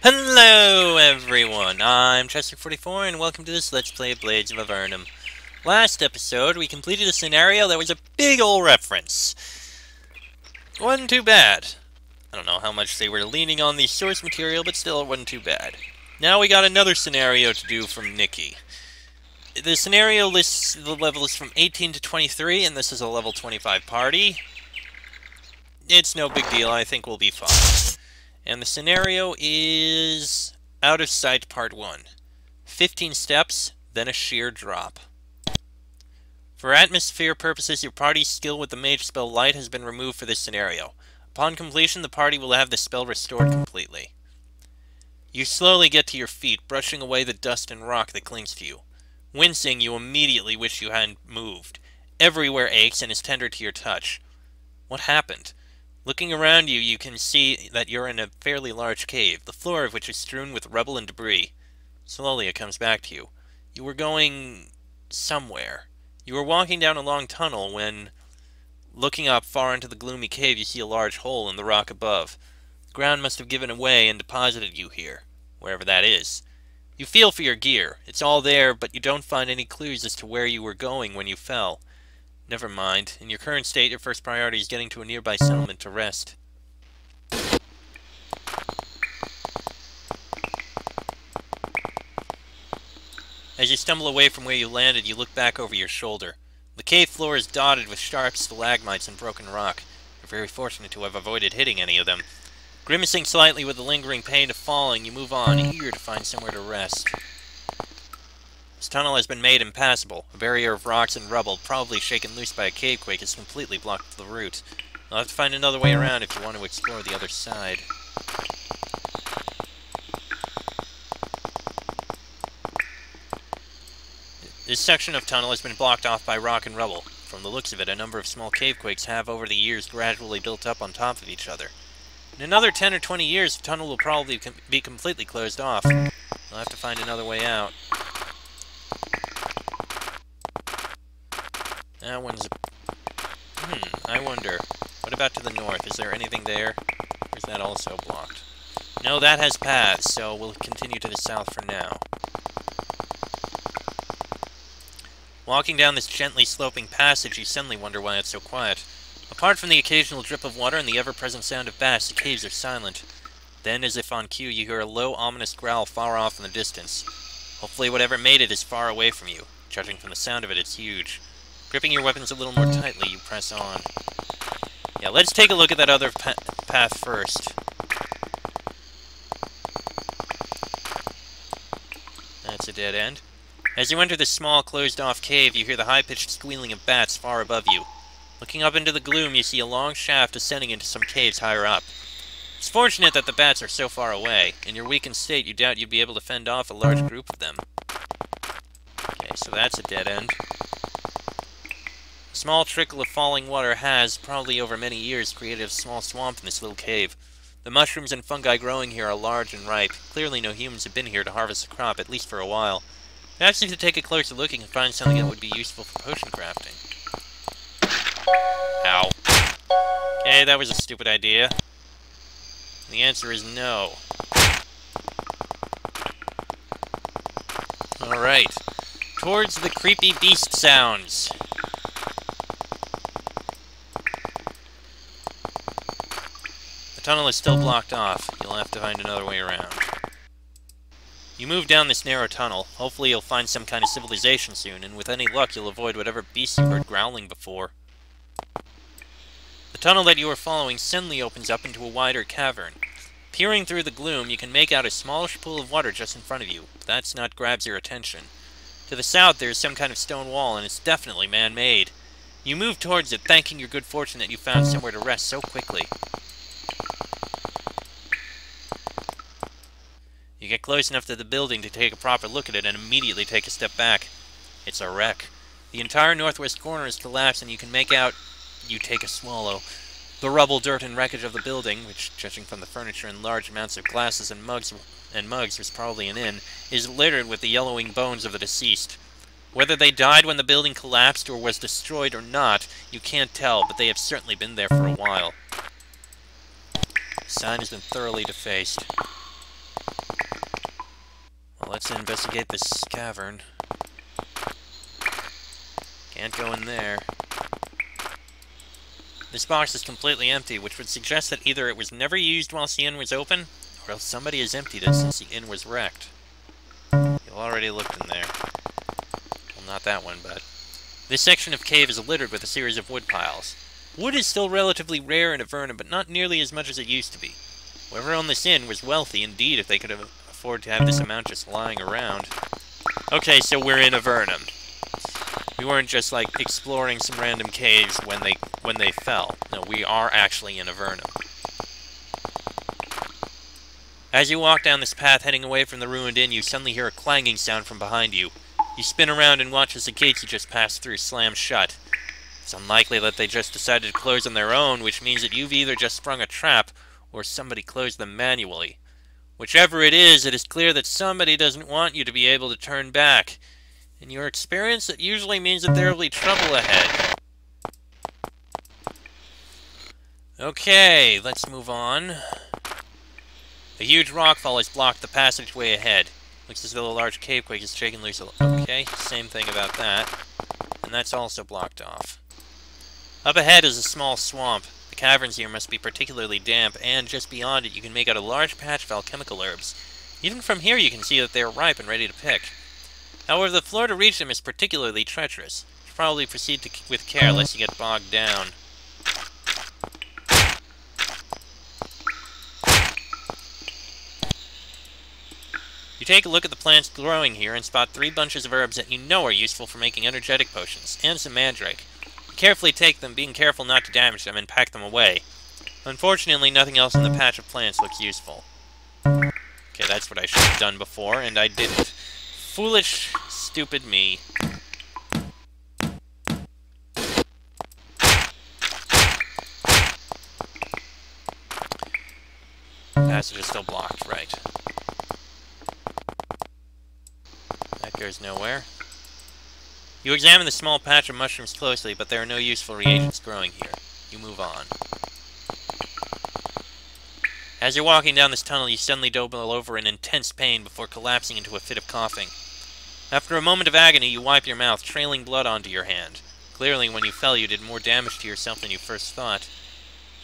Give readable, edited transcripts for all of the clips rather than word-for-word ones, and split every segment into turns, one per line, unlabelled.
Hello everyone, I'm Chester44 and welcome to this Let's Play Blades of Avernum. Last episode, we completed a scenario that was a big ol' reference. Wasn't too bad. I don't know how much they were leaning on the source material, but still it wasn't too bad. Now we got another scenario to do from Nikki. The scenario lists the levels from 18 to 23, and this is a level 25 party. It's no big deal, I think we'll be fine. And the scenario is Out of Sight Part 1. 15 steps, then a sheer drop. For atmosphere purposes, your party's skill with the mage spell Light has been removed for this scenario. Upon completion, the party will have the spell restored completely. You slowly get to your feet, brushing away the dust and rock that clings to you. Wincing, you immediately wish you hadn't moved. Everywhere aches and is tender to your touch. What happened? Looking around you, you can see that you're in a fairly large cave, the floor of which is strewn with rubble and debris. Slowly it comes back to you. You were going somewhere. You were walking down a long tunnel when, looking up far into the gloomy cave, you see a large hole in the rock above. The ground must have given away and deposited you here, wherever that is. You feel for your gear. It's all there, but you don't find any clues as to where you were going when you fell. Never mind. In your current state, your first priority is getting to a nearby settlement to rest. As you stumble away from where you landed, you look back over your shoulder. The cave floor is dotted with sharp stalagmites and broken rock. You're very fortunate to have avoided hitting any of them. Grimacing slightly with the lingering pain of falling, you move on, eager to find somewhere to rest. This tunnel has been made impassable. A barrier of rocks and rubble, probably shaken loose by a cavequake, has completely blocked the route. You'll have to find another way around if you want to explore the other side. This section of tunnel has been blocked off by rock and rubble. From the looks of it, a number of small cavequakes have, over the years, gradually built up on top of each other. In another 10 or 20 years, the tunnel will probably be completely closed off. You'll have to find another way out. That one's... I wonder. What about to the north? Is there anything there? Or is that also blocked? No, that has paths, so we'll continue to the south for now. Walking down this gently sloping passage, you suddenly wonder why it's so quiet. Apart from the occasional drip of water and the ever-present sound of bats, the caves are silent. Then, as if on cue, you hear a low, ominous growl far off in the distance. Hopefully whatever made it is far away from you. Judging from the sound of it, it's huge. Gripping your weapons a little more tightly, you press on. Yeah, let's take a look at that other path first. That's a dead end. As you enter this small, closed-off cave, you hear the high-pitched squealing of bats far above you. Looking up into the gloom, you see a long shaft ascending into some caves higher up. It's fortunate that the bats are so far away. In your weakened state, you doubt you'd be able to fend off a large group of them. Okay, so that's a dead end. A small trickle of falling water has, probably over many years, created a small swamp in this little cave. The mushrooms and fungi growing here are large and ripe. Clearly no humans have been here to harvest the crop, at least for a while. Perhaps if you take a closer look, you can find something that would be useful for potion crafting. Ow. Okay, that was a stupid idea. The answer is no. Alright. Towards the creepy beast sounds. The tunnel is still blocked off. You'll have to find another way around. You move down this narrow tunnel. Hopefully you'll find some kind of civilization soon, and with any luck you'll avoid whatever beasts you heard growling before. The tunnel that you are following suddenly opens up into a wider cavern. Peering through the gloom, you can make out a smallish pool of water just in front of you, but that's not grabs your attention. To the south there is some kind of stone wall, and it's definitely man-made. You move towards it, thanking your good fortune that you found somewhere to rest so quickly. You get close enough to the building to take a proper look at it and immediately take a step back. It's a wreck. The entire northwest corner has collapsed, and you can make out... You take a swallow. The rubble, dirt, and wreckage of the building, which, judging from the furniture and large amounts of glasses and mugs was probably an inn, is littered with the yellowing bones of the deceased. Whether they died when the building collapsed or was destroyed or not, you can't tell, but they have certainly been there for a while. The sign has been thoroughly defaced. let's investigate this cavern. Can't go in there. This box is completely empty, which would suggest that either it was never used whilst the inn was open, or else somebody has emptied it since the inn was wrecked. You've already looked in there. Well, not that one, but... This section of cave is littered with a series of wood piles. Wood is still relatively rare in Avernum, but not nearly as much as it used to be. Whoever owned this inn was wealthy indeed if they could afford to have this amount just lying around. Okay, so we're in Avernum. We weren't just, like, exploring some random caves when they fell. No, we are actually in Avernum. As you walk down this path heading away from the ruined inn, you suddenly hear a clanging sound from behind you. You spin around and watch as the gates you just passed through slam shut. It's unlikely that they just decided to close on their own, which means that you've either just sprung a trap, or somebody closed them manually. Whichever it is clear that somebody doesn't want you to be able to turn back. In your experience, it usually means that there will be trouble ahead. Okay, let's move on. A huge rockfall has blocked the passageway ahead. Looks as though a large cavequake is shaking loose. Okay, same thing about that. And that's also blocked off. Up ahead is a small swamp. The caverns here must be particularly damp, and just beyond it you can make out a large patch of alchemical herbs. Even from here you can see that they are ripe and ready to pick. However, the floor to reach them is particularly treacherous. You should probably proceed with care lest you get bogged down. You take a look at the plants growing here and spot 3 bunches of herbs that you know are useful for making energetic potions, and some mandrake. You carefully take them, being careful not to damage them, and pack them away. Unfortunately, nothing else in the patch of plants looks useful. Okay, that's what I should have done before, and I didn't. Foolish, stupid me. Passage is still blocked, right. That goes nowhere. You examine the small patch of mushrooms closely, but there are no useful reagents growing here. You move on. As you're walking down this tunnel, you suddenly double over in intense pain before collapsing into a fit of coughing. After a moment of agony, you wipe your mouth, trailing blood onto your hand. Clearly, when you fell, you did more damage to yourself than you first thought.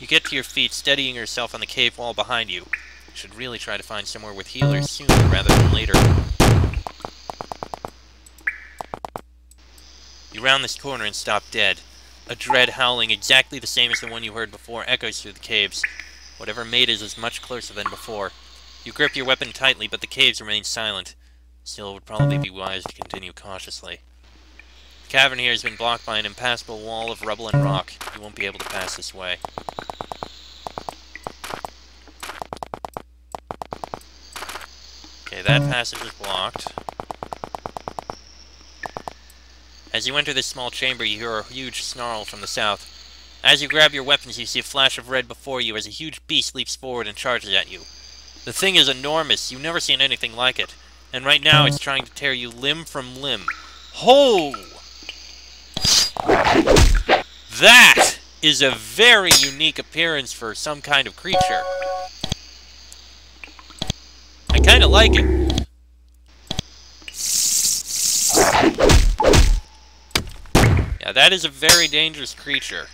You get to your feet, steadying yourself on the cave wall behind you. You should really try to find somewhere with healers sooner rather than later. You round this corner and stop dead. A dread howling exactly the same as the one you heard before echoes through the caves. Whatever mate is much closer than before. You grip your weapon tightly, but the caves remain silent. Still, it would probably be wise to continue cautiously. The cavern here has been blocked by an impassable wall of rubble and rock. You won't be able to pass this way. Okay, that passage is blocked. As you enter this small chamber, you hear a huge snarl from the south. As you grab your weapons, you see a flash of red before you as a huge beast leaps forward and charges at you. The thing is enormous. You've never seen anything like it. And right now, it's trying to tear you limb from limb. Ho! That is a very unique appearance for some kind of creature. I kind of like it. Yeah, that is a very dangerous creature.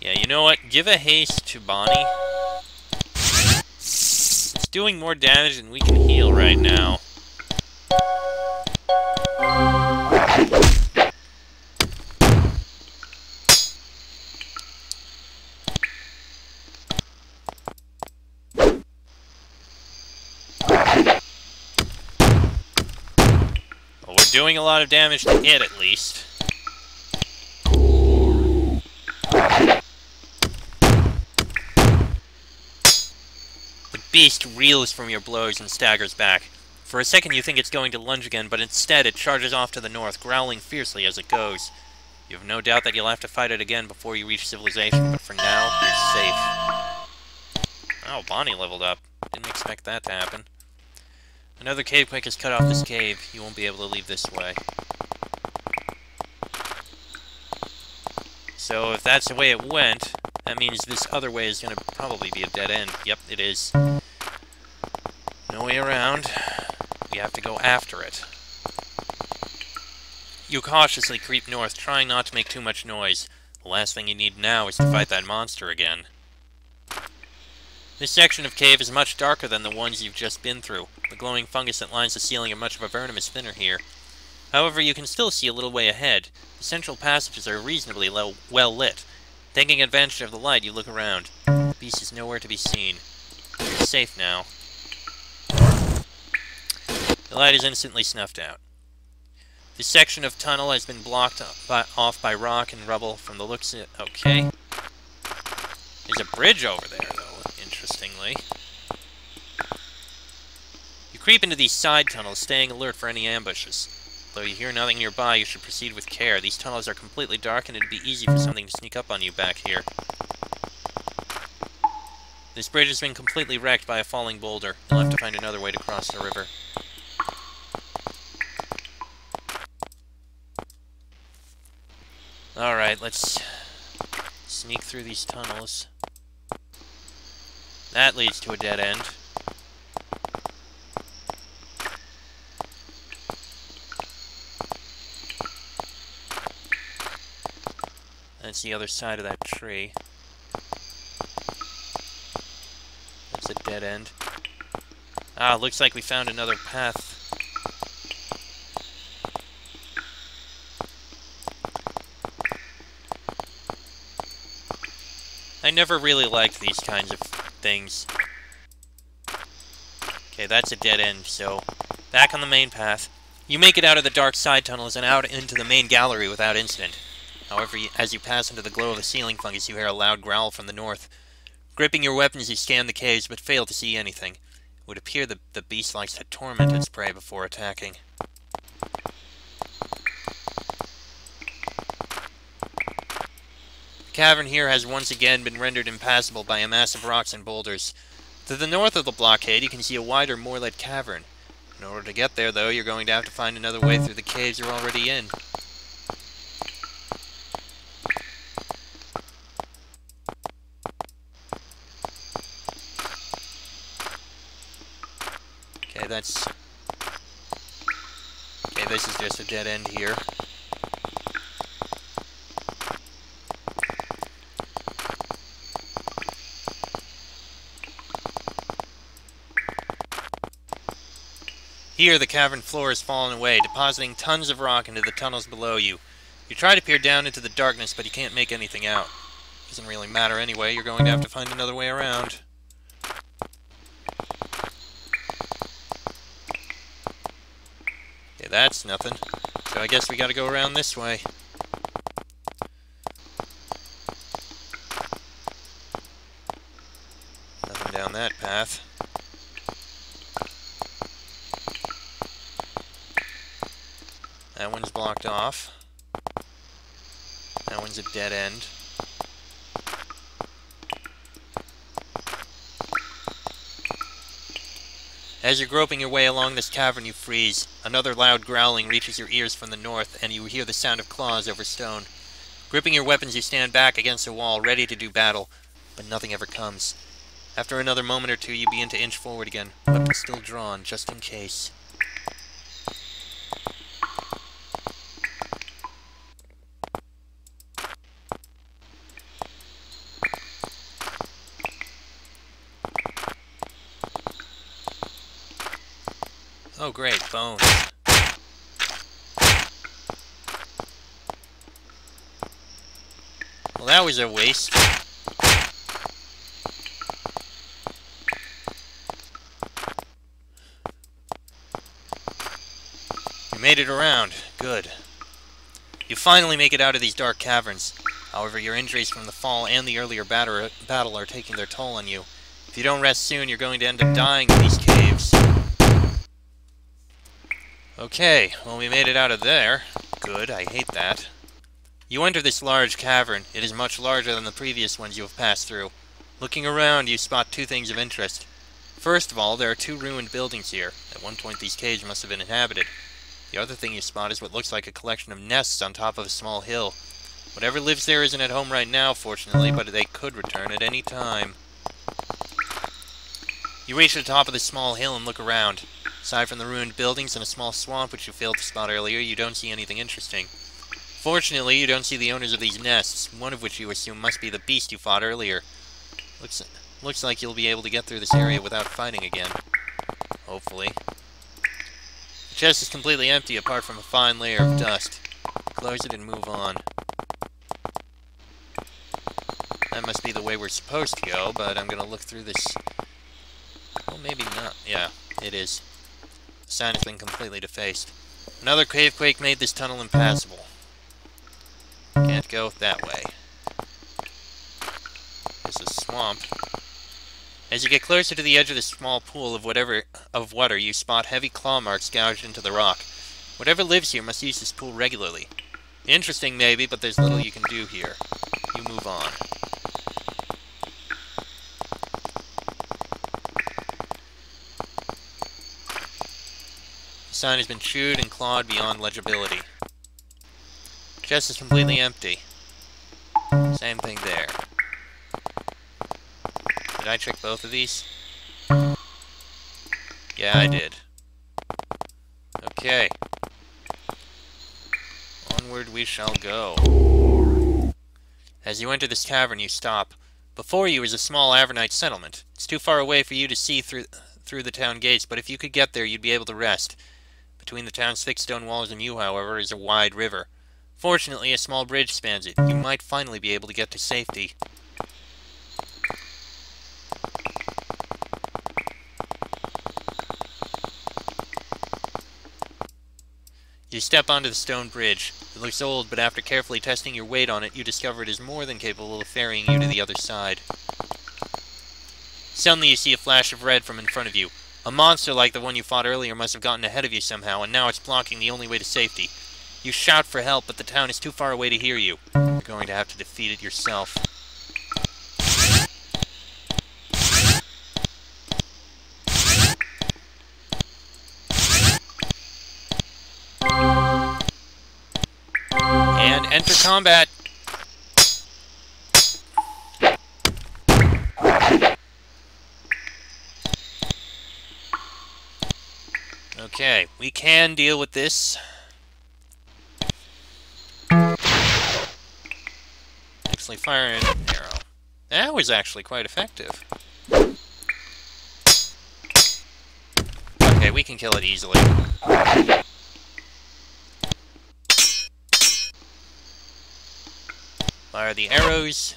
Yeah, you know what? Give a haste to Bonnie. It's doing more damage than we can heal right now. Well, we're doing a lot of damage to it, at least. The beast reels from your blows and staggers back. For a second you think it's going to lunge again, but instead it charges off to the north, growling fiercely as it goes. You have no doubt that you'll have to fight it again before you reach civilization, but for now, you're safe. Oh, Bonnie leveled up. Didn't expect that to happen. Another cavequake has cut off this cave. You won't be able to leave this way. So if that's the way it went, that means this other way is going to probably be a dead end. Yep, it is. No way around. We have to go after it. You cautiously creep north, trying not to make too much noise. The last thing you need now is to fight that monster again. This section of cave is much darker than the ones you've just been through. The glowing fungus that lines the ceiling of much of Avernum is thinner here. However, you can still see a little way ahead. The central passages are reasonably well lit. Taking advantage of the light, you look around. The beast is nowhere to be seen. You're safe now. The light is instantly snuffed out. This section of tunnel has been blocked off by rock and rubble from the looks of it. Okay. There's a bridge over there, though, interestingly. You creep into these side tunnels, staying alert for any ambushes. Though you hear nothing nearby, you should proceed with care. These tunnels are completely dark, and it'd be easy for something to sneak up on you back here. This bridge has been completely wrecked by a falling boulder. You'll have to find another way to cross the river. Alright, let's sneak through these tunnels. That leads to a dead end. That's the other side of that tree. That's a dead end. Ah, looks like we found another path. I never really liked these kinds of things. Okay, that's a dead end, so back on the main path. You make it out of the dark side tunnels and out into the main gallery without incident. However, as you pass into the glow of the ceiling fungus, you hear a loud growl from the north. Gripping your weapons, you scan the caves, but fail to see anything. It would appear that the beast likes to torment its prey before attacking. The cavern here has once again been rendered impassable by a mass of rocks and boulders. To the north of the blockade, you can see a wider, more lit cavern. In order to get there, though, you're going to have to find another way through the caves you're already in. Okay, this is just a dead end here. Here, the cavern floor has fallen away, depositing tons of rock into the tunnels below you. You try to peer down into the darkness, but you can't make anything out. Doesn't really matter anyway, you're going to have to find another way around. That's nothing. So I guess we gotta go around this way. Nothing down that path. That one's blocked off. That one's a dead end. As you're groping your way along this cavern, you freeze. Another loud growling reaches your ears from the north, and you hear the sound of claws over stone. Gripping your weapons, you stand back against a wall, ready to do battle, but nothing ever comes. After another moment or two, you begin to inch forward again, weapon still drawn, just in case. Oh great, bones. Well, that was a waste. You made it around. Good. You finally make it out of these dark caverns. However, your injuries from the fall and the earlier battle are taking their toll on you. If you don't rest soon, you're going to end up dying in these caves. Okay, well we made it out of there. Good, I hate that. You enter this large cavern. It is much larger than the previous ones you have passed through. Looking around, you spot two things of interest. First of all, there are two ruined buildings here. At one point these caves must have been inhabited. The other thing you spot is what looks like a collection of nests on top of a small hill. Whatever lives there isn't at home right now, fortunately, but they could return at any time. You reach the top of this small hill and look around. Aside from the ruined buildings and a small swamp which you failed to spot earlier, you don't see anything interesting. Fortunately, you don't see the owners of these nests, one of which you assume must be the beast you fought earlier. Looks like you'll be able to get through this area without fighting again. Hopefully. The chest is completely empty apart from a fine layer of dust. Close it and move on. That must be the way we're supposed to go, but I'm gonna look through this... Well, maybe not. Yeah, it is. The sign has been completely defaced. Another cave quake made this tunnel impassable. Can't go that way. There's a swamp. As you get closer to the edge of this small pool of water, you spot heavy claw marks gouged into the rock. Whatever lives here must use this pool regularly. Interesting, maybe, but there's little you can do here. You move on. The sign has been chewed and clawed beyond legibility. Chest is completely empty. Same thing there. Did I check both of these? Yeah, I did. Okay. Onward we shall go. As you enter this cavern, you stop. Before you is a small Avernite settlement. It's too far away for you to see through the town gates, but if you could get there, you'd be able to rest. Between the town's thick stone walls and you, however, is a wide river. Fortunately, a small bridge spans it. You might finally be able to get to safety. You step onto the stone bridge. It looks old, but after carefully testing your weight on it, you discover it is more than capable of ferrying you to the other side. Suddenly you see a flash of red from in front of you. A monster like the one you fought earlier must have gotten ahead of you somehow, and now it's blocking the only way to safety. You shout for help, but the town is too far away to hear you. You're going to have to defeat it yourself. And enter combat! Okay, we can deal with this. Actually, fire an arrow. That was actually quite effective. Okay, we can kill it easily. Fire the arrows.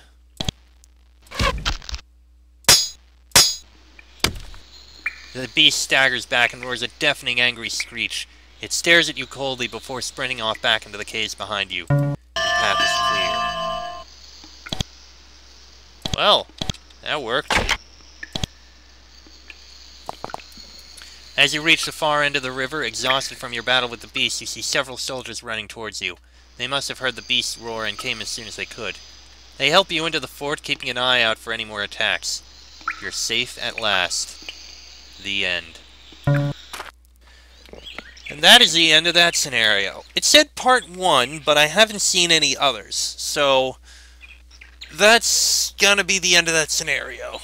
The beast staggers back and roars a deafening, angry screech. It stares at you coldly before sprinting off back into the caves behind you. Your path is clear. Well, that worked. As you reach the far end of the river, exhausted from your battle with the beast, you see several soldiers running towards you. They must have heard the beast's roar and came as soon as they could. They help you into the fort, keeping an eye out for any more attacks. You're safe at last. The end. And that is the end of that scenario. It said part 1, but I haven't seen any others, so that's gonna be the end of that scenario.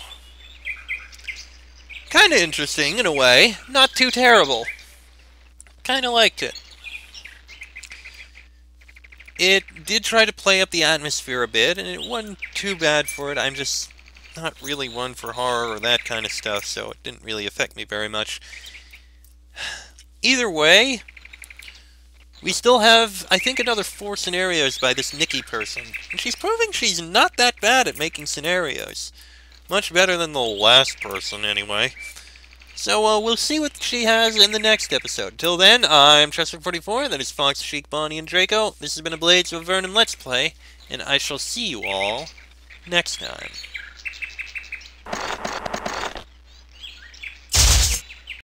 Kinda interesting, in a way. Not too terrible. Kinda liked it. It did try to play up the atmosphere a bit, and it wasn't too bad for it. I'm just not really one for horror or that kind of stuff, so it didn't really affect me very much. Either way, we still have, I think, another 4 scenarios by this Nikki person. And she's proving she's not that bad at making scenarios. Much better than the last person, anyway. So, we'll see what she has in the next episode. Till then, I'm Chester44, that is Fox, Sheik, Bonnie, and Draco. This has been a Blades of Avernum Let's Play, and I shall see you all next time.